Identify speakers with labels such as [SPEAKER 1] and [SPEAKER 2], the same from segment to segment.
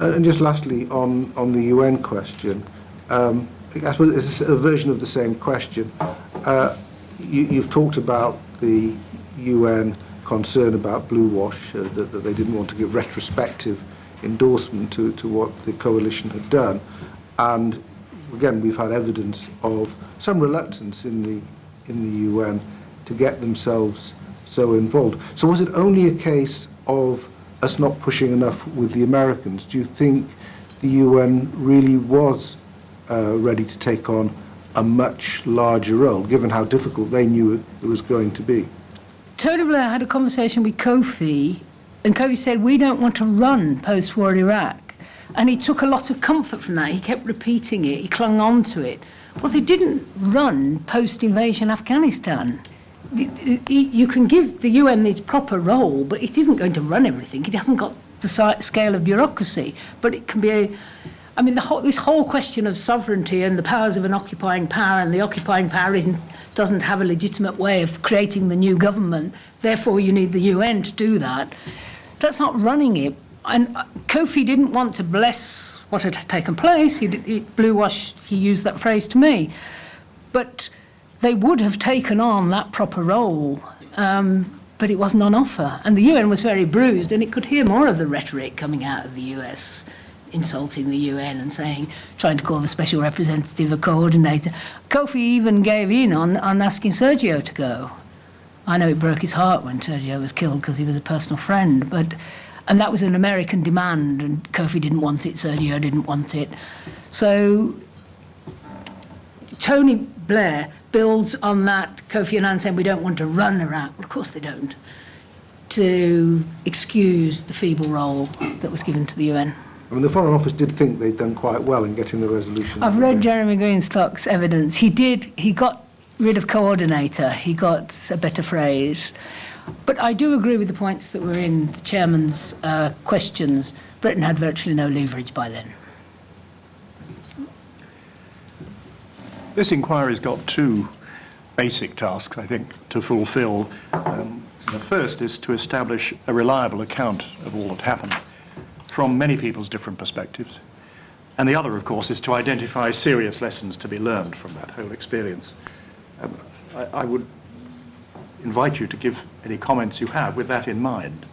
[SPEAKER 1] And just lastly, on the UN question, I suppose it's a version of the same question. You've talked about the UN concern about blue wash, that they didn't want to give retrospective endorsement to what the coalition had done. And again, we've had evidence of some reluctance in the UN to get themselves so involved. So was it only a case of us not pushing enough with the Americans? Do you think the UN really was ready to take on a much larger role, given how difficult they knew it was going to be?
[SPEAKER 2] Tony Blair had a conversation with Kofi, and Kofi said, we don't want to run post-war Iraq. And he took a lot of comfort from that. He kept repeating it. He clung on to it. Well, they didn't run post-invasion Afghanistan. You can give the UN its proper role, but it isn't going to run everything. It hasn't got the scale of bureaucracy. But it can be I mean, this whole question of sovereignty and the powers of an occupying power, and the occupying power doesn't have a legitimate way of creating the new government, therefore you need the UN to do that. That's not running it. And Kofi didn't want to bless what had taken place. He blue wash, he used that phrase to me. But they would have taken on that proper role, but it wasn't on offer. And the UN was very bruised, and it could hear more of the rhetoric coming out of the US, insulting the UN and trying to call the special representative a coordinator. Kofi even gave in on asking Sergio to go. I know it broke his heart when Sergio was killed because he was a personal friend, and that was an American demand, and Kofi didn't want it, Sergio didn't want it. So Tony Blair builds on that, Kofi Annan saying we don't want to run Iraq. Well, of course they don't, to excuse the feeble role that was given to the UN.
[SPEAKER 1] I mean, the Foreign Office did think they'd done quite well in getting the resolution.
[SPEAKER 2] I've read Jeremy Greenstock's evidence. He got rid of coordinator. He got a better phrase. But I do agree with the points that were in the chairman's questions. Britain had virtually no leverage by then.
[SPEAKER 3] This inquiry's got two basic tasks, I think, to fulfil. The first is to establish a reliable account of all that happened from many people's different perspectives. And the other, of course, is to identify serious lessons to be learned from that whole experience. I would invite you to give any comments you have with that in mind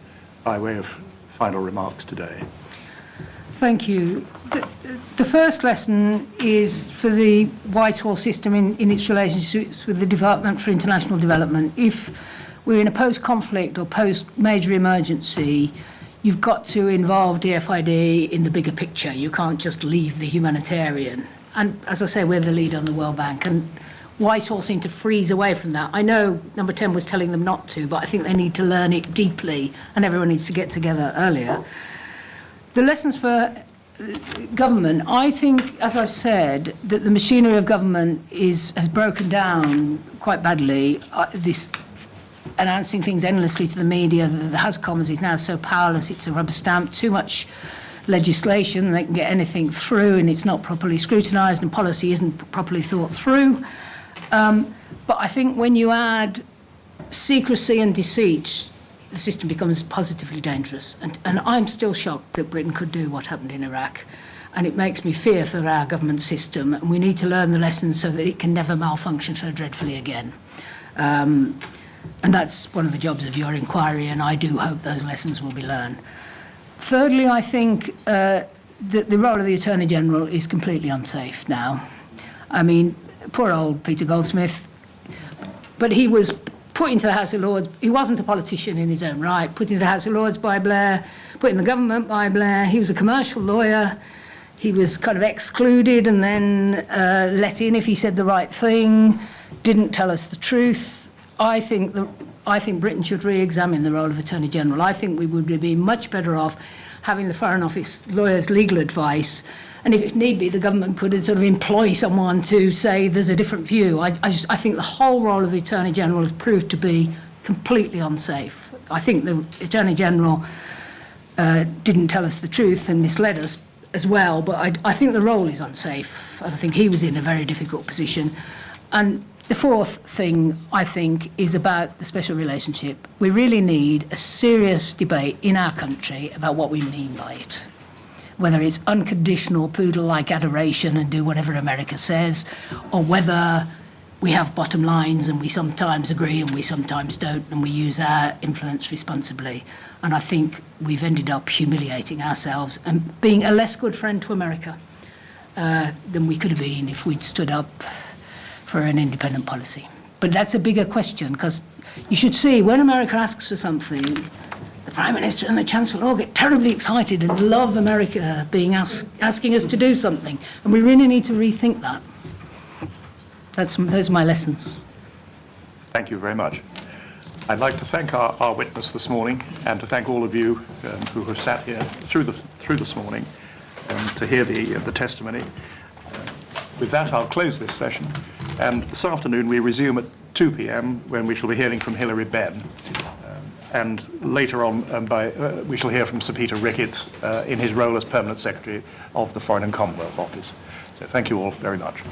[SPEAKER 3] by way of final remarks today.
[SPEAKER 2] Thank you. The first lesson is for the Whitehall system in its relationships with the Department for International Development. If we're in a post-conflict or post-major emergency, you've got to involve DFID in the bigger picture. You can't just leave the humanitarian. And as I say, we're the lead on the World Bank, and Whitehall seemed to freeze away from that. I know Number 10 was telling them not to, but I think they need to learn it deeply, and everyone needs to get together earlier. The lessons for government, I think, as I've said, that the machinery of government has broken down quite badly. This announcing things endlessly to the media, the House of Commons is now so powerless, it's a rubber stamp, too much legislation, they can get anything through, and it's not properly scrutinised, and policy isn't properly thought through. But I think when you add secrecy and deceit, the system becomes positively dangerous. And I'm still shocked that Britain could do what happened in Iraq. And it makes me fear for our government system. And we need to learn the lessons so that it can never malfunction so dreadfully again. And that's one of the jobs of your inquiry, and I do hope those lessons will be learned. Thirdly, I think that the role of the Attorney General is completely unsafe now. I mean, poor old Peter Goldsmith, but he was put into the House of Lords. He wasn't a politician in his own right, put into the House of Lords by Blair, put in the government by Blair. He was a commercial lawyer. He was kind of excluded and then let in if he said the right thing, didn't tell us the truth. I think Britain should re-examine the role of Attorney General. I think we would be much better off having the Foreign Office lawyers' legal advice, and if need be, the government could sort of employ someone to say there's a different view. I think the whole role of the Attorney General has proved to be completely unsafe. I think the Attorney General didn't tell us the truth and misled us as well, but I think the role is unsafe, and I think he was in a very difficult position. And the fourth thing, I think, is about the special relationship. We really need a serious debate in our country about what we mean by it. whether it's unconditional poodle-like adoration and do whatever America says, or whether we have bottom lines and we sometimes agree and we sometimes don't, and we use our influence responsibly. And I think we've ended up humiliating ourselves and being a less good friend to America than we could have been if we'd stood up for an independent policy. But that's a bigger question, because you should see when America asks for something, the Prime Minister and the Chancellor all get terribly excited and love America being asking us to do something. And we really need to rethink that. Those are my lessons.
[SPEAKER 3] Thank you very much. I'd like to thank our witness this morning, and to thank all of you who have sat here through this morning to hear the testimony. With that, I'll close this session, and this afternoon we resume at 2 p.m. when we shall be hearing from Hilary Benn, and later on we shall hear from Sir Peter Ricketts in his role as Permanent Secretary of the Foreign and Commonwealth Office. So thank you all very much.